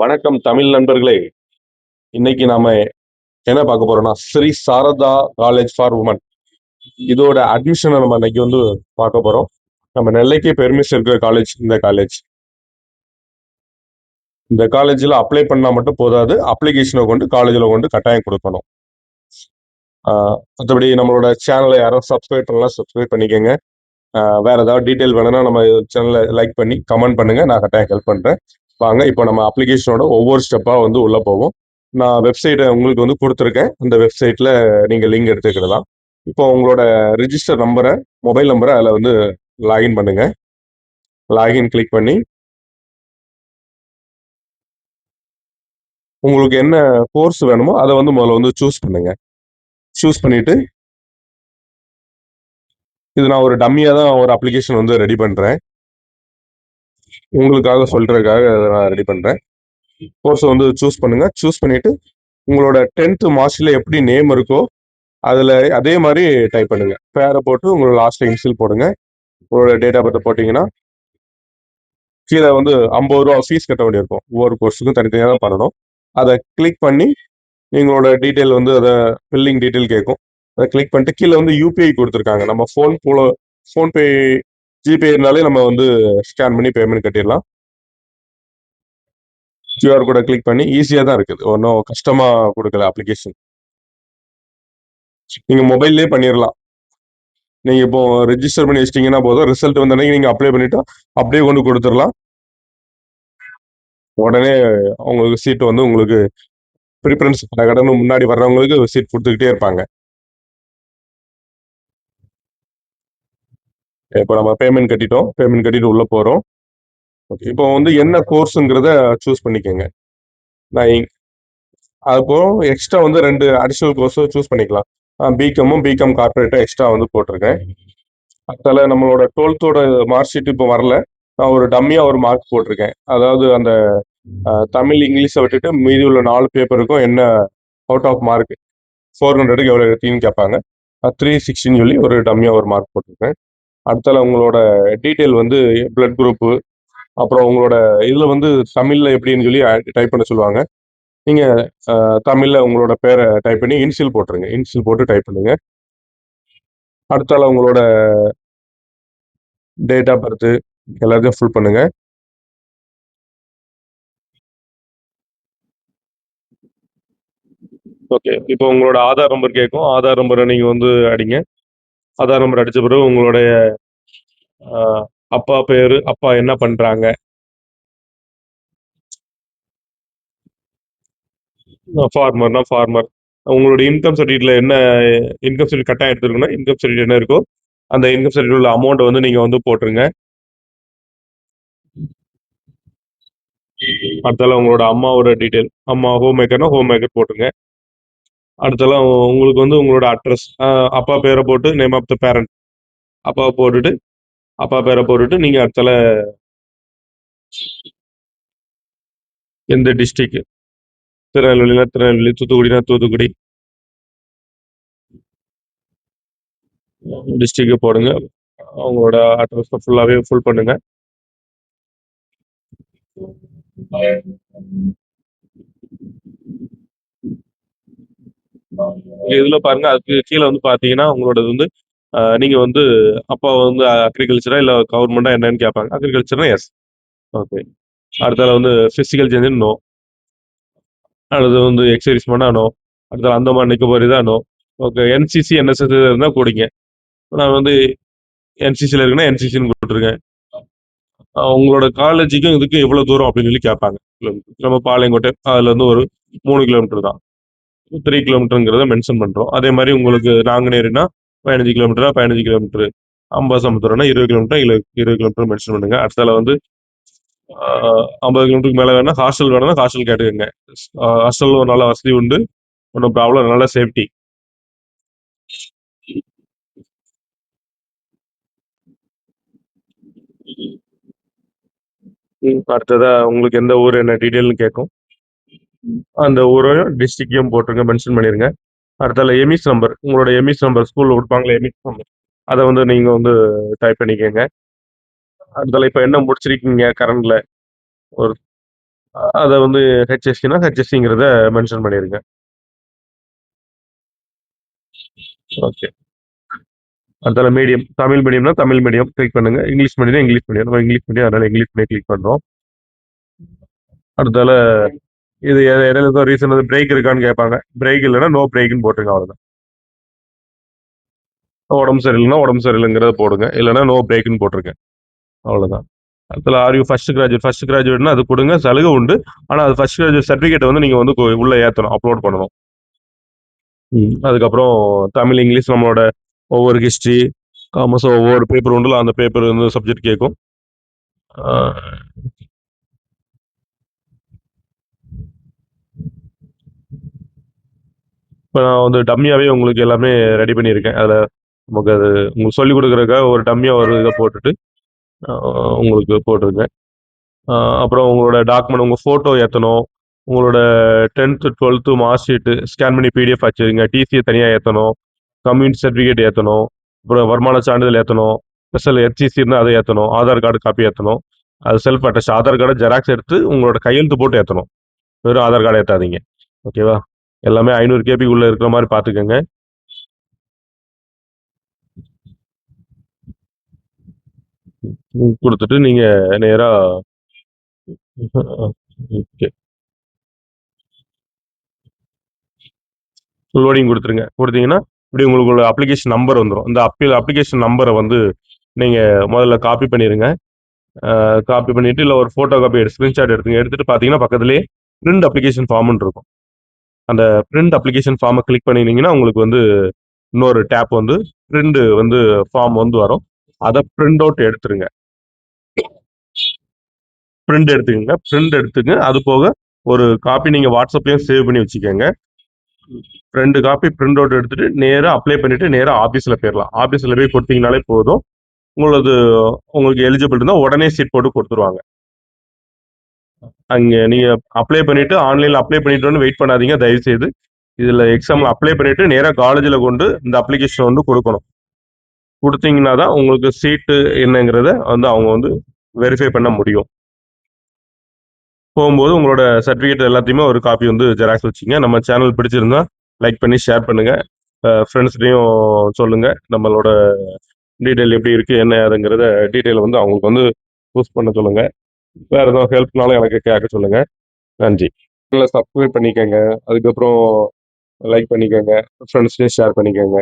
வணக்கம் தமிழ் நண்பர்களே. இன்னைக்கு நாம என்ன பார்க்க போறோம்னா, Shri Sarada college for women. இதோட அட்மிஷனை நம்ம இன்னைக்கு பார்க்க போறோம். நம்ம நெல்லைக்கு பெருமை சேர்க்கிற காலேஜ் இந்த காலேஜ். இந்த காலேஜ்ல அப்ளை பண்ணா மட்டும் போதாது. அப்ளிகேஷனை கொண்டு காலேஜ்ல கொண்டு கட்டாயம் கொடுக்கணும். மற்றபடி நம்மளோட சேனலை யாரும் சப்ஸ்கிரைப் பண்ணலாம், சப்ஸ்கிரைப் பண்ணிக்கோங்க. வேற ஏதாவது டீட்டெயில் வேணும்னா நம்ம சேனலை லைக் பண்ணி கமெண்ட் பண்ணுங்க. நான் கட்டாயம் ஹெல்ப் பண்றேன். வாங்க இப்போ நம்ம அப்ளிகேஷனோட ஒவ்வொரு ஸ்டெப்பா உள்ள போவோம். நான் வெப்சைட்டை உங்களுக்கு கொடுத்துருக்கேன். அந்த வெப்சைட்ல நீங்க லிங்க் எடுத்துக்கிடலாம். இப்போ உங்களோட ரிஜிஸ்டர் நம்பரை, மொபைல் நம்பரை அதில் லாகின் பண்ணுங்க. லாகின் கிளிக் பண்ணி உங்களுக்கு என்ன கோர்ஸ் வேணுமோ அதை முதல்ல சூஸ் பண்ணுங்க. சூஸ் பண்ணிட்டு இது நான் ஒரு டம்மியா தான் ஒரு அப்ளிகேஷன் ரெடி பண்றேன். உங்களுக்காக சொல்றதுக்காக நான் ரெடி பண்றேன். கோர்ஸ் சூஸ் பண்ணுங்க. சூஸ் பண்ணிட்டு உங்களோட 10th மார்க்ஸ்ல எப்படி நேம் இருக்கோ அதுல அதே மாதிரி டைப் பண்ணுங்க. பேரை போட்டு உங்களோட லாஸ்ட் இன்சியல் போடுங்க. உங்களோட டேட் ஆஃப் பர்த் போட்டீங்கன்னா கீழே 50 ரூபா ஃபீஸ் கட்ட வேண்டியிருக்கும். ஒவ்வொரு கோர்ஸுக்கும் தனித்தனியாக தான் பண்ணணும். அதை கிளிக் பண்ணி எங்களோட டீட்டெயில் அதை பில்லிங் டீட்டெயில் கேட்கும். அதை கிளிக் பண்ணிட்டு கீழே யூபிஐ கொடுத்துருக்காங்க. நம்ம ஃபோன்பே, ஜிபே இருந்தாலே நம்ம ஸ்கேன் பண்ணி பேமெண்ட் கட்டிடலாம். கியூஆர் கோடை கிளிக் பண்ணி ஈஸியாக தான் இருக்குது. ஒன்றும் கஷ்டமா கொடுக்கல அப்ளிகேஷன். நீங்க மொபைல்லே பண்ணிடலாம். நீங்க இப்போ ரெஜிஸ்டர் பண்ணி வச்சிட்டீங்கன்னா போதும். ரிசல்ட் வந்த அன்னைக்கு நீங்க அப்ளை பண்ணிட்டா அப்படியே கொண்டு கொடுத்துடலாம். உடனே உங்களுக்கு சீட் உங்களுக்கு ப்ரிஃபரன்ஸ் கடன்னு முன்னாடி வர்றவங்களுக்கு சீட் கொடுத்துக்கிட்டே இருப்பாங்க. இப்போ நம்ம பேமெண்ட் கட்டிட்டோம். பேமெண்ட் கட்டிட்டு உள்ள போறோம். ஓகே. இப்போ என்ன கோர்ஸுங்கிறத சூஸ் பண்ணிக்கோங்க. நான் அப்போ எக்ஸ்ட்ரா 2 அடிஷனல் கோர்ஸும் சூஸ் பண்ணிக்கலாம். பிகாமும் பிகாம் கார்பரேட்டும் எக்ஸ்ட்ரா போட்டிருக்கேன். அதில் நம்மளோட 12தோட மார்க் ஷீட் இப்போ வரல. நான் ஒரு டம்மியா ஒரு மார்க் போட்டிருக்கேன். அதாவது அந்த தமிழ், இங்கிலீஷை விட்டுட்டு மீதி உள்ள 4 பேப்பருக்கும் என்ன அவுட் ஆஃப் மார்க் 400க்கு எவ்வளோ எடுத்தீங்கன்னு கேட்பாங்க. 360 சொல்லி ஒரு டம்மியா ஒரு மார்க் போட்டிருக்கேன். அடுத்தால உங்களோட டீட்டெயில் பிளட் குரூப்பு, அப்புறம் உங்களோட இதுல தமிழ்ல எப்படின்னு சொல்லி டைப் பண்ண சொல்லுவாங்க. நீங்க தமிழ்ல உங்களோட பேரை டைப் பண்ணி இன்சியல் போட்டுருங்க. இன்சியல் போட்டு டைப் பண்ணுங்க. அடுத்தால உங்களோட டேட் ஆஃப் பர்த் எல்லாத்தையும் ஃபுல் பண்ணுங்க. ஓகே. இப்போ உங்களோட ஆதார் நம்பர் கேட்கும். ஆதார் நம்பரை நீங்க அடிங்க. ஆதார் நம்பர் அடிச்ச பிறகு உங்களுடைய அப்பா பேரு, அப்பா என்ன பண்றாங்க, ஃபார்மர்னா ஃபார்மர். உங்களோட இன்கம் சர்டிஃபிகேட்ல என்ன இன்கம் சர்டிஃபிகேட் கட்டாயம் எடுத்துருக்கணும். இன்கம் சர்டிஃபிகேட் என்ன இருக்கோ அந்த இன்கம் சர்டிஃபிகேட் உள்ள அமௌண்ட் நீங்க போட்டுருங்க. அடுத்தால உங்களோட அம்மாவோட டீட்டெயில், அம்மா ஹோம் மேக்கர்னா ஹோம் மேக்கர் போட்டுருங்க. அடுத்தால உங்களுக்கு உங்களோட அட்ரஸ், அப்பா பேரை போட்டு நேம் ஆஃப் த பேரண்ட் அப்பாவை போட்டுட்டு அப்பா பேரை போட்டுட்டு நீங்க அடுத்தால எந்த டிஸ்ட்ரிக்ட், திருநெல்வேலினா திருநெல்வேலி, தூத்துக்குடினா தூத்துக்குடி டிஸ்ட்ரிக்ட் போடுங்க. அவங்களோட அட்ரஸ் ஃபுல்லாவே ஃபுல் பண்ணுங்க. இதுல பாருங்க, அதுக்கு கீழே பாத்தீங்கன்னா உங்களோட நீங்க அப்பா அக்ரிகல்ச்சரா இல்ல கவர்மெண்டா என்னன்னு கேட்பாங்க. அக்ரிகல்ச்சர்னா எஸ். ஓகே. அடுத்தால பிசிக்கல் சேஞ்ச் நோ. அடுத்து எக்ஸைஸ் பண்ணா நோ. அடுத்தால அந்தமான் நிக்கோபாரி தான் நோ. ஓகே. என்சிசி என்எஸ்எஸ் இருந்தா கூடிங்க. நான் என்சிசில இருக்குன்னா என்சிசின்னு கொடுத்துருங்க. உங்களோட காலேஜுக்கும் இதுக்கும் எவ்வளவு தூரம் அப்படின்னு சொல்லி கேட்பாங்க. நம்ம பாளையங்கோட்டை அதுல ஒரு 3 கிலோமீட்டர் தான். 3 கிலோமீட்டருங்கிறத மென்ஷன் பண்றோம். அதே மாதிரி உங்களுக்கு நாங்குநேரினா 15 கிலோமீட்டரா 15 கிலோமீட்டர், அம்பாசமுத்திரம்னா 20 கிலோமீட்டர், 20 கிலோமீட்டர் மென்ஷன் பண்ணுங்க. அடுத்தால 50 கிலோமீட்டருக்கு மேல வேணா ஹாஸ்டல் வேணும்னா ஹாஸ்டல் கேட்டுக்கங்க. ஹாஸ்டல் ஒரு நல்ல வசதி உண்டு. ஒன்றும் ப்ராப்ளம், நல்ல சேஃப்டி. அடுத்ததா உங்களுக்கு எந்த ஊர் என்ன டீட்டெயில்னு கேட்கும். அந்த ஊரையும் டிஸ்ட்ரிக்டையும் போட்டுருங்க, மென்ஷன் பண்ணிருங்க. அடுத்தால எமிஸ் நம்பர், உங்களோட எமிஸ் நம்பர் ஸ்கூல்ல கொடுப்பாங்களே எமிஸ் நம்பர், அதை நீங்க டைப் பண்ணிக்கங்க. அடுத்தால இப்ப என்ன முடிச்சிருக்கீங்க கரண்ட்ல, ஒரு அதை வந்து ஹெச்எஸ்சினா ஹெச்எஸ்சிங்கிறத மென்ஷன் பண்ணிருங்க. ஓகே. அடுத்தால மீடியம், தமிழ் மீடியம்னா தமிழ் மீடியம் கிளிக் பண்ணுங்க. இங்கிலீஷ் மீடியம்னா இங்கிலீஷ் மீடியம். நம்ம இங்கிலீஷ் மீடியம் அதனால இங்கிலீஷ் மீடியம் கிளிக் பண்றோம். அடுத்தால இது இடையில ஏதோ ரீசன் வந்து பிரேக் இருக்கான்னு கேட்பாங்க. பிரேக் இல்லைன்னா நோ பிரேக்னு போட்டுருங்க, அவ்வளவுதான். உடம்பு சரியில்லைன்னா உடம்பு சரியில்லைங்கிறத போடுங்க, இல்லைன்னா நோ பிரேக்னு போட்டுருங்க, அவ்வளவுதான். அதில் are you first graduate, first கிராஜுவேட்னா அது கொடுங்க, சலுகை உண்டு. ஆனால் அது ஃபர்ஸ்ட் கிராஜுவேட் சர்டிஃபிகேட் வந்து நீங்கள் வந்து உள்ள ஏற்றணும், அப்லோட் பண்ணணும். அதுக்கப்புறம் தமிழ் இங்கிலீஷ் நம்மளோட ஒவ்வொரு ஹிஸ்ட்ரி காமர்ஸ் ஒவ்வொரு பேப்பர் உண்டுல அந்த பேப்பர் வந்து சப்ஜெக்ட் கேட்கும். இப்போ நான் வந்து டம்மியாவே உங்களுக்கு எல்லாமே ரெடி பண்ணியிருக்கேன். அதில் நமக்கு அது உங்களுக்கு சொல்லிக் கொடுக்குறதுக்காக ஒரு டம்மியாக ஒரு இதை போட்டுட்டு உங்களுக்கு போட்டிருக்கேன். அப்புறம் உங்களோட டாக்குமெண்ட், உங்கள் ஃபோட்டோ ஏற்றணும், உங்களோட 10th 12th mark sheet scan பண்ணி பிடிஎஃப் வச்சுருங்க, டிசியை தனியாக ஏற்றணும், கம்யூனிட்டி சர்டிஃபிகேட் ஏற்றணும், அப்புறம் வருமான சான்றிதழ் ஏற்றணும், ஸ்பெஷல் ஹெச்சிசி இருந்தால் அதை ஏற்றணும், ஆதார் கார்டு காப்பி ஏற்றணும். அது செல்ஃப் அட்டஸ்ட் ஆதார் கார்டை ஜெராக்ஸ் எடுத்து உங்களோட கையெழுத்து போட்டு ஏற்றணும், வெறும் ஆதார் கார்டை ஏற்றாதீங்க. ஓகேவா? எல்லாமே 500 கேபி உள்ள இருக்கிற மாதிரி பார்த்துக்கோங்க. கொடுத்துட்டு நீங்கள் நேராக ஓகே லோடிங் கொடுத்துருங்க. கொடுத்தீங்கன்னா இப்படி உங்களுக்கு அப்ளிகேஷன் நம்பர் வந்துடும். இந்த அப்ளிகேஷன் நம்பரை வந்து நீங்கள் முதல்ல காப்பி பண்ணிடுங்க. காப்பி பண்ணிட்டு இல்லை ஒரு ஃபோட்டோ காப்பி ஸ்க்ரீன்ஷாட் எடுத்துங்க. எடுத்துட்டு பார்த்தீங்கன்னா பக்கத்துலேயே பிரிண்ட் அப்ளிகேஷன் ஃபார்ம்னு இருக்கும். அந்த பிரிண்ட் அப்ளிகேஷன் ஃபார்மை கிளிக் பண்ணினீங்கன்னா உங்களுக்கு வந்து இன்னொரு டேப் வந்து பிரிண்ட் வந்து ஃபார்ம் வந்து வரும். அதை பிரிண்ட் அவுட் எடுத்துருங்க. பிரிண்ட் எடுத்துக்கங்க, பிரிண்ட் எடுத்துங்க. அது போக ஒரு காப்பி நீங்கள் வாட்ஸ்அப்லேயும் சேவ் பண்ணி வச்சுக்கோங்க. 2 காப்பி பிரிண்ட் அவுட் எடுத்துட்டு நேராக அப்ளை பண்ணிட்டு நேராக ஆஃபீஸில் போயிடலாம். ஆஃபீஸில் போய் கொடுத்தீங்கனாலே போதும். உங்களுக்கு எலிஜிபிள் இருந்தால் உடனே சீட் போட்டு கொடுத்துருவாங்க. அங்கே நீங்கள் அப்ளை பண்ணிட்டு ஆன்லைனில் அப்ளை பண்ணிட்டு வெயிட் பண்ணாதீங்க தயவு செய்து. இதில் எக்ஸாமில் அப்ளை பண்ணிட்டு நேராக காலேஜில் கொண்டு இந்த அப்ளிகேஷன் வந்து கொடுக்கணும். கொடுத்தீங்கன்னா தான் உங்களுக்கு சீட்டு என்னங்கிறத வந்து அவங்க வந்து வெரிஃபை பண்ண முடியும். போகும்போது உங்களோட சர்டிஃபிகேட் எல்லாத்தையுமே ஒரு காப்பி வந்து ஜெராக்ஸ் வச்சுங்க. நம்ம சேனல் பிடிச்சிருந்தா லைக் பண்ணி ஷேர் பண்ணுங்க. ஃப்ரெண்ட்ஸ்டையும் சொல்லுங்க. நம்மளோட டீட்டெயில் எப்படி இருக்கு என்ன அதுங்கிறத டீட்டெயில் வந்து அவங்களுக்கு வந்து போஸ்ட் பண்ண சொல்லுங்க. வேற ஏதாவது ஹெல்ப்னாலும் எனக்கு கேட்க சொல்லுங்க. நன்றி. சப்ஸ்கிரைப் பண்ணிக்கோங்க. அதுக்கப்புறம் லைக் பண்ணிக்கோங்க. ஃப்ரெண்ட்ஸ்டையும் ஷேர் பண்ணிக்கோங்க.